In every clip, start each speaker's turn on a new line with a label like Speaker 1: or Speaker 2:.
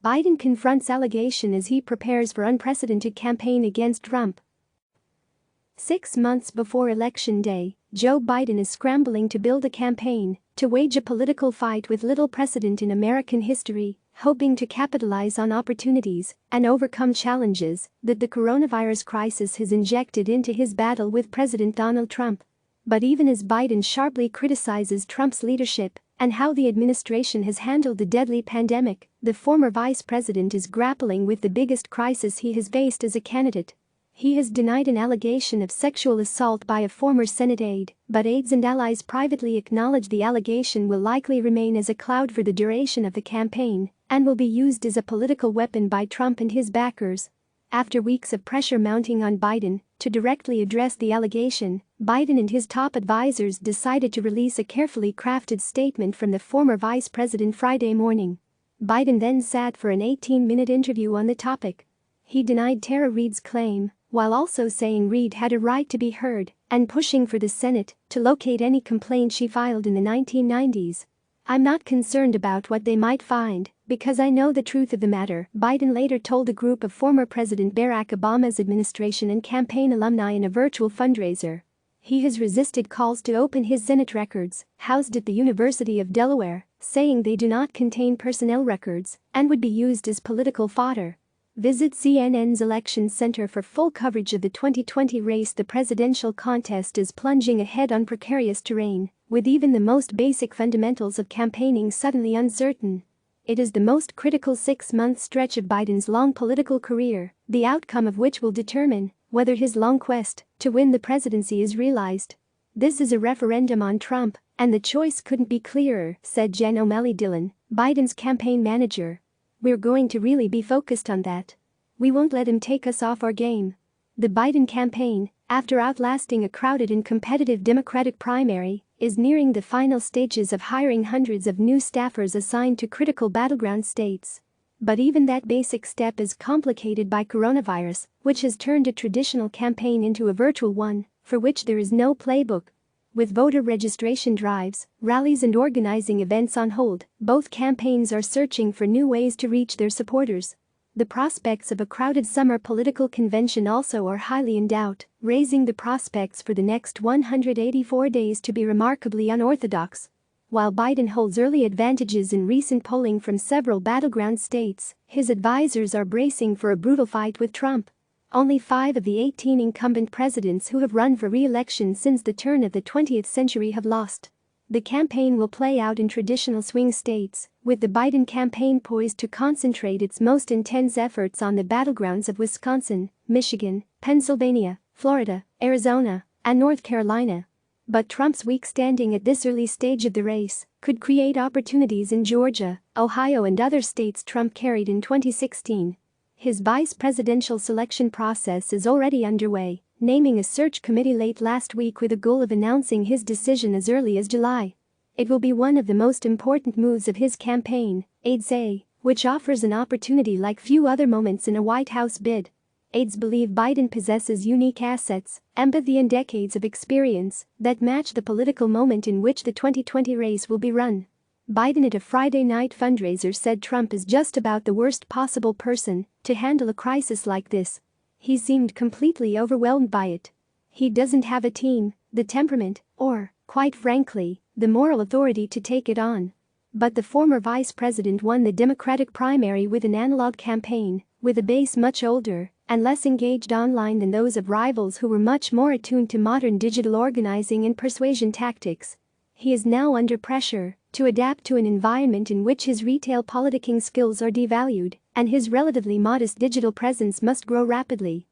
Speaker 1: Biden confronts allegation as he prepares for unprecedented campaign against Trump. 6 months before Election Day, Joe Biden is scrambling to build a campaign to wage a political fight with little precedent in American history, hoping to capitalize on opportunities and overcome challenges that the coronavirus crisis has injected into his battle with President Donald Trump. But even as Biden sharply criticizes Trump's leadership and how the administration has handled the deadly pandemic, the former vice president is grappling with the biggest crisis he has faced as a candidate. He has denied an allegation of sexual assault by a former Senate aide, but aides and allies privately acknowledge the allegation will likely remain as a cloud for the duration of the campaign and will be used as a political weapon by Trump and his backers. After weeks of pressure mounting on Biden to directly address the allegation, Biden and his top advisors decided to release a carefully crafted statement from the former vice president Friday morning. Biden then sat for an 18-minute interview on the topic. He denied Tara Reade's claim, while also saying Reade had a right to be heard and pushing for the Senate to locate any complaint she filed in the 1990s. "I'm not concerned about what they might find because I know the truth of the matter," Biden later told a group of former President Barack Obama's administration and campaign alumni in a virtual fundraiser. He has resisted calls to open his Senate records, housed at the University of Delaware, saying they do not contain personnel records and would be used as political fodder. Visit CNN's Elections Center for full coverage of the 2020 race. The presidential contest is plunging ahead on precarious terrain, with even the most basic fundamentals of campaigning suddenly uncertain. It is the most critical 6-month stretch of Biden's long political career, the outcome of which will determine whether his long quest to win the presidency is realized. "This is a referendum on Trump, and the choice couldn't be clearer," said Jen O'Malley Dillon, Biden's campaign manager. "We're going to really be focused on that. We won't let him take us off our game." The Biden campaign, after outlasting a crowded and competitive Democratic primary, is nearing the final stages of hiring hundreds of new staffers assigned to critical battleground states. But even that basic step is complicated by coronavirus, which has turned a traditional campaign into a virtual one, for which there is no playbook. With voter registration drives, rallies and organizing events on hold, both campaigns are searching for new ways to reach their supporters. The prospects of a crowded summer political convention also are highly in doubt, raising the prospects for the next 184 days to be remarkably unorthodox. While Biden holds early advantages in recent polling from several battleground states, his advisors are bracing for a brutal fight with Trump. Only 5 of the 18 incumbent presidents who have run for re-election since the turn of the 20th century have lost. The campaign will play out in traditional swing states, with the Biden campaign poised to concentrate its most intense efforts on the battlegrounds of Wisconsin, Michigan, Pennsylvania, Florida, Arizona, and North Carolina. But Trump's weak standing at this early stage of the race could create opportunities in Georgia, Ohio, and other states Trump carried in 2016. His vice presidential selection process is already underway, naming a search committee late last week with a goal of announcing his decision as early as July. It will be one of the most important moves of his campaign, aides say, which offers an opportunity like few other moments in a White House bid. Aides believe Biden possesses unique assets, empathy, and decades of experience that match the political moment in which the 2020 race will be run. Biden at a Friday night fundraiser said Trump is just about the worst possible person to handle a crisis like this. He seemed completely overwhelmed by it. He doesn't have a team, the temperament, or, quite frankly, the moral authority to take it on. But the former vice president won the Democratic primary with an analog campaign, with a base much older and less engaged online than those of rivals who were much more attuned to modern digital organizing and persuasion tactics. He is now under pressure to adapt to an environment in which his retail politicking skills are devalued and his relatively modest digital presence must grow rapidly.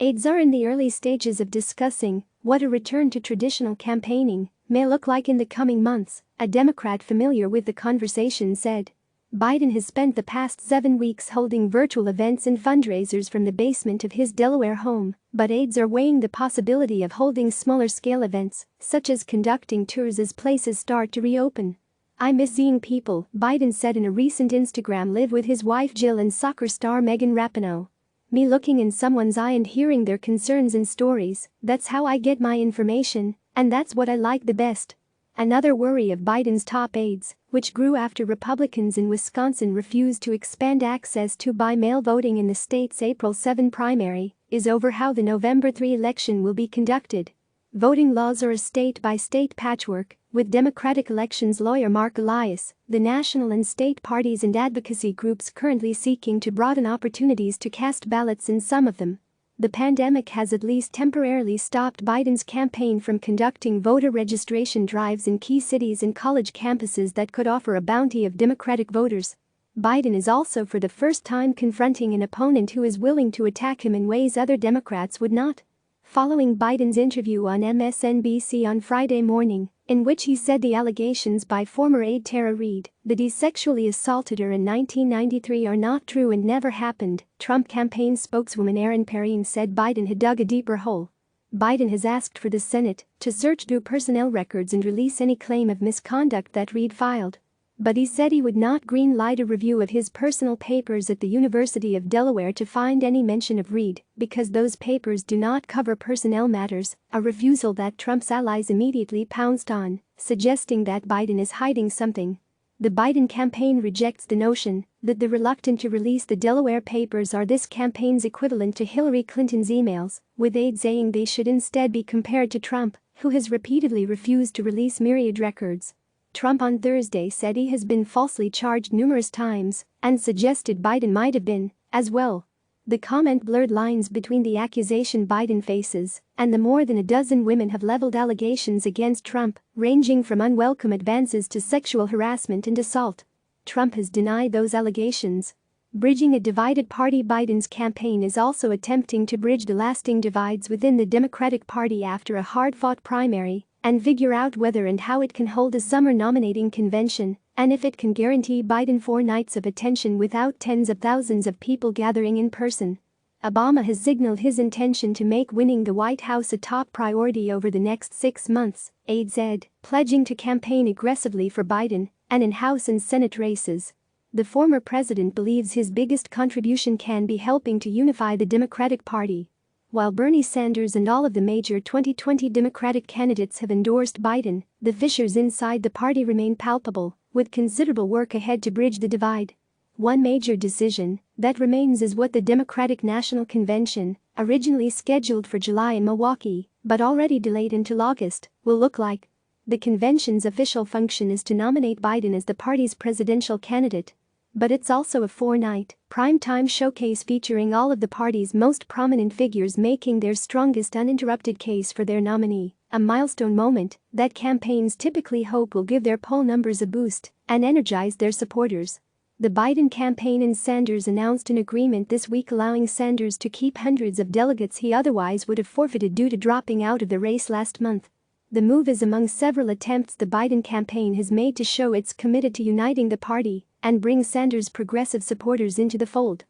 Speaker 1: Aides are in the early stages of discussing what a return to traditional campaigning may look like in the coming months, a Democrat familiar with the conversation said. Biden has spent the past 7 weeks holding virtual events and fundraisers from the basement of his Delaware home, but aides are weighing the possibility of holding smaller-scale events, such as conducting tours as places start to reopen. "I miss seeing people," Biden said in a recent Instagram live with his wife Jill and soccer star Megan Rapinoe. "Me looking in someone's eye and hearing their concerns and stories, that's how I get my information, and that's what I like the best." Another worry of Biden's top aides, which grew after Republicans in Wisconsin refused to expand access to by-mail voting in the state's April 7 primary, is over how the November 3 election will be conducted. Voting laws are a state-by-state patchwork, with Democratic elections lawyer Mark Elias, the national and state parties and advocacy groups currently seeking to broaden opportunities to cast ballots in some of them. The pandemic has at least temporarily stopped Biden's campaign from conducting voter registration drives in key cities and college campuses that could offer a bounty of Democratic voters. Biden is also for the first time confronting an opponent who is willing to attack him in ways other Democrats would not. Following Biden's interview on MSNBC on Friday morning, in which he said the allegations by former aide Tara Reade that he sexually assaulted her in 1993 are not true and never happened, Trump campaign spokeswoman Erin Perrine said Biden had dug a deeper hole. Biden has asked for the Senate to search through personnel records and release any claim of misconduct that Reade filed. But he said he would not green-light a review of his personal papers at the University of Delaware to find any mention of Reade because those papers do not cover personnel matters, a refusal that Trump's allies immediately pounced on, suggesting that Biden is hiding something. The Biden campaign rejects the notion that the reluctant to release the Delaware papers are this campaign's equivalent to Hillary Clinton's emails, with aides saying they should instead be compared to Trump, who has repeatedly refused to release myriad records. Trump on Thursday said he has been falsely charged numerous times and suggested Biden might have been, as well. The comment blurred lines between the accusation Biden faces and the more than a dozen women have leveled allegations against Trump, ranging from unwelcome advances to sexual harassment and assault. Trump has denied those allegations. Bridging a divided party, Biden's campaign is also attempting to bridge the lasting divides within the Democratic Party after a hard-fought primary and figure out whether and how it can hold a summer nominating convention, and if it can guarantee Biden 4 nights of attention without tens of thousands of people gathering in person. Obama has signaled his intention to make winning the White House a top priority over the next 6 months, aide said, pledging to campaign aggressively for Biden and in House and Senate races. The former president believes his biggest contribution can be helping to unify the Democratic Party. While Bernie Sanders and all of the major 2020 Democratic candidates have endorsed Biden, the fissures inside the party remain palpable, with considerable work ahead to bridge the divide. One major decision that remains is what the Democratic National Convention, originally scheduled for July in Milwaukee, but already delayed until August, will look like. The convention's official function is to nominate Biden as the party's presidential candidate. But it's also a 4-night, primetime showcase featuring all of the party's most prominent figures making their strongest uninterrupted case for their nominee, a milestone moment that campaigns typically hope will give their poll numbers a boost and energize their supporters. The Biden campaign and Sanders announced an agreement this week allowing Sanders to keep hundreds of delegates he otherwise would have forfeited due to dropping out of the race last month. The move is among several attempts the Biden campaign has made to show it's committed to uniting the party and bring Sanders' progressive supporters into the fold.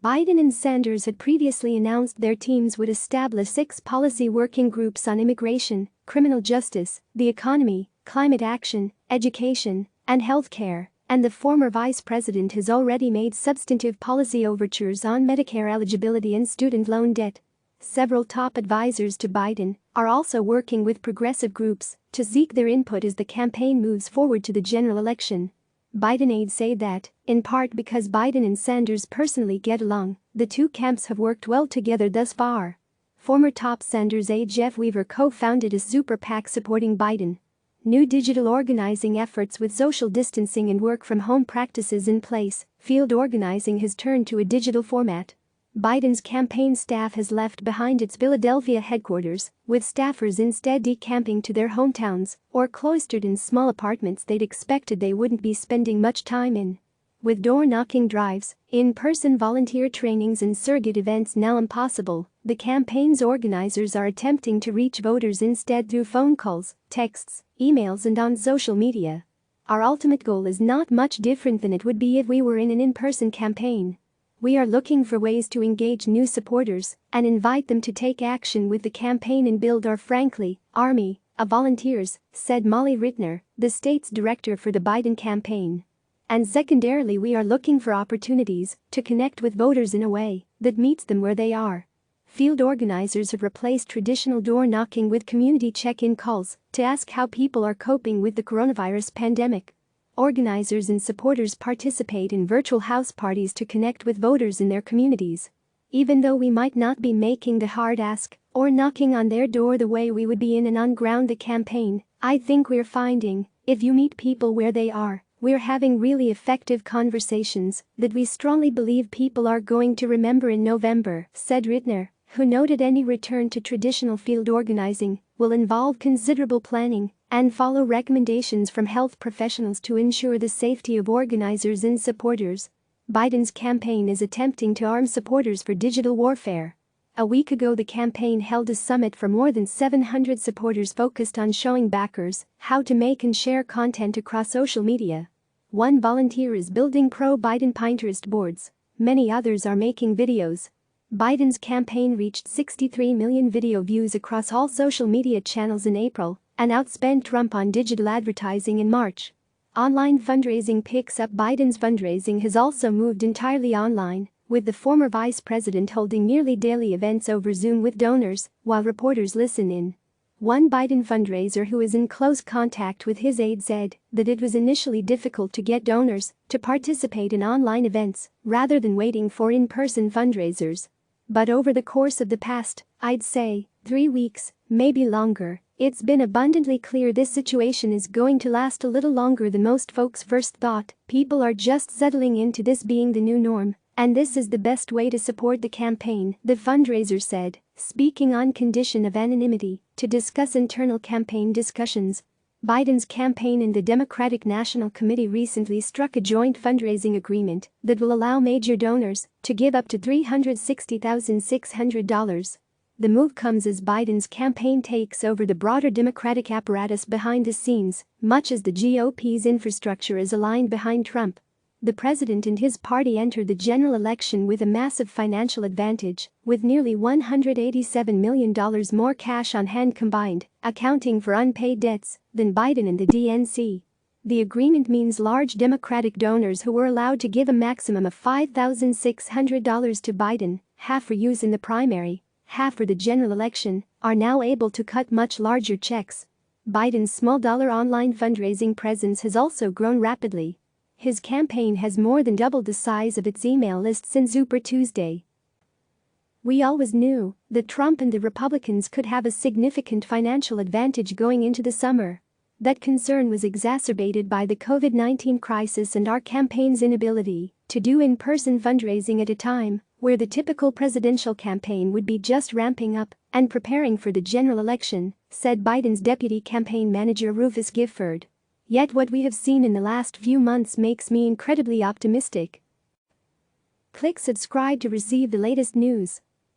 Speaker 1: Biden and Sanders had previously announced their teams would establish 6 policy working groups on immigration, criminal justice, the economy, climate action, education, and health care, and the former vice president has already made substantive policy overtures on Medicare eligibility and student loan debt. Several top advisors to Biden are also working with progressive groups to seek their input as the campaign moves forward to the general election. Biden aides say that, in part because Biden and Sanders personally get along, the two camps have worked well together thus far. Former top Sanders aide Jeff Weaver co-founded a super PAC supporting Biden. New digital organizing efforts with social distancing and work-from-home practices in place, field organizing has turned to a digital format. Biden's campaign staff has left behind its Philadelphia headquarters, with staffers instead decamping to their hometowns or cloistered in small apartments they'd expected they wouldn't be spending much time in. With door-knocking drives, in-person volunteer trainings and surrogate events now impossible, the campaign's organizers are attempting to reach voters instead through phone calls, texts, emails and on social media. Our ultimate goal is not much different than it would be if we were in an in-person campaign. We are looking for ways to engage new supporters and invite them to take action with the campaign and build our army of volunteers, said Molly Rittner, the state's director for the Biden campaign. And secondarily, we are looking for opportunities to connect with voters in a way that meets them where they are. field organizers have replaced traditional door knocking with community check-in calls to ask how people are coping with the coronavirus pandemic. Organizers and supporters participate in virtual house parties to connect with voters in their communities. Even though we might not be making the hard ask or knocking on their door the way we would be in an on-ground the campaign, I think we're finding, if you meet people where they are, we're having really effective conversations that we strongly believe people are going to remember in November, said Rittner, who noted any return to traditional field organizing will involve considerable planning and follow recommendations from health professionals to ensure the safety of organizers and supporters. Biden's campaign is attempting to arm supporters for digital warfare. A week ago, the campaign held a summit for more than 700 supporters focused on showing backers how to make and share content across social media. One volunteer is building pro-Biden Pinterest boards. Many others are making videos. Biden's campaign reached 63 million video views across all social media channels in April and outspent Trump on digital advertising in March. Online fundraising picks up. Biden's fundraising has also moved entirely online, with the former vice president holding nearly daily events over Zoom with donors while reporters listen in. One Biden fundraiser who is in close contact with his aide said that it was initially difficult to get donors to participate in online events rather than waiting for in-person fundraisers. But over the course of the past, I'd say, 3 weeks, maybe longer, it's been abundantly clear this situation is going to last a little longer than most folks first thought. People are just settling into this being the new norm, and this is the best way to support the campaign, the fundraiser said, speaking on condition of anonymity to discuss internal campaign discussions. Biden's campaign and the Democratic National Committee recently struck a joint fundraising agreement that will allow major donors to give up to $360,600. The move comes as Biden's campaign takes over the broader Democratic apparatus behind the scenes, much as the GOP's infrastructure is aligned behind Trump. The president and his party entered the general election with a massive financial advantage, with nearly $187 million more cash on hand combined, accounting for unpaid debts, than Biden and the DNC. The agreement means large Democratic donors who were allowed to give a maximum of $5,600 to Biden, half for use in the primary, half for the general election, are now able to cut much larger checks. Biden's small-dollar online fundraising presence has also grown rapidly. His campaign has more than doubled the size of its email list since Super Tuesday. We always knew that Trump and the Republicans could have a significant financial advantage going into the summer. That concern was exacerbated by the COVID-19 crisis and our campaign's inability to do in-person fundraising at a time where the typical presidential campaign would be just ramping up and preparing for the general election, said Biden's deputy campaign manager Rufus Gifford. Yet what we have seen in the last few months makes me incredibly optimistic. Click subscribe to receive the latest news.